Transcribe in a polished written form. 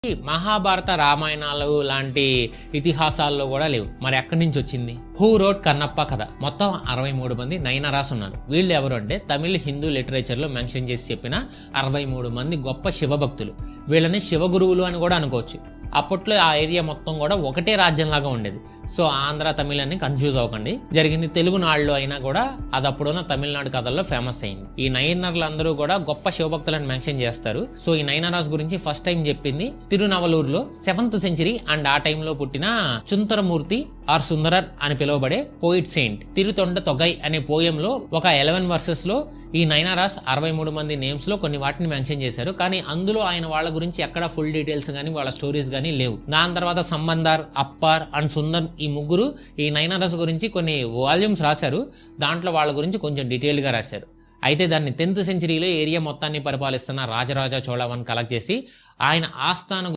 మహాభారత రామాయణాలు లాంటి ఇతిహాసాల్లో కూడా లేవు. మరి ఎక్కడి నుంచి వచ్చింది? హూ రోట్ కన్నప్ప కథ. మొత్తం 63 మంది నయనరాస్ ఉన్నారు. వీళ్ళు ఎవరు అంటే తమిళ హిందూ లిటరేచర్ లో మెన్షన్ చేసి చెప్పిన 63 మంది గొప్ప శివభక్తులు. వీళ్ళని శివగురువులు అని కూడా అనుకోవచ్చు. అప్పట్లో ఆ ఏరియా మొత్తం కూడా ఒకటే రాజ్యంలాగా ఉండేది. సో ఆంధ్ర తమిళ అని కన్ఫ్యూజ్ అవ్వకండి. జరిగింది తెలుగు నాడులో అయినా కూడా అది అప్పుడున్న తమిళనాడు కథల్లో ఫేమస్ అయింది. ఈ నయనర్లు అందరూ కూడా గొప్ప శివభక్తులను మెన్షన్ చేస్తారు. సో ఈ నయనరాస్ గురించి ఫస్ట్ టైం చెప్పింది తిరునవలూరులో 7th సెంచరీ అండ్ ఆ టైంలో పుట్టిన చుంతరమూర్తి ఆర్ సుందరర్ అని పిలువబడే పోయిట్ సెయింట్. తిరుతొండ తొగై అనే పోయంలో ఒక 11 వర్సెస్ లో ఈ నయనరాస్ 63 మంది నేమ్స్ లో కొన్ని వాటిని మెన్షన్ చేశారు. కానీ అందులో ఆయన వాళ్ళ గురించి ఎక్కడ ఫుల్ డీటెయిల్స్ గానీ వాళ్ళ స్టోరీస్ గానీ లేవు. దాని తర్వాత సంబందార్, అప్పార్ అండ్ సుందర్ ఈ ముగ్గురు ఈ నయనరాస్ గురించి కొన్ని వాల్యూమ్స్ రాశారు. దాంట్లో వాళ్ళ గురించి కొంచెం డీటెయిల్ గా రాశారు. అయితే దాన్ని 10th సెంచరీలో ఏరియా మొత్తాన్ని పరిపాలిస్తున్న రాజరాజ చోళవన్ కలెక్ట్ చేసి ఆయన ఆస్థాన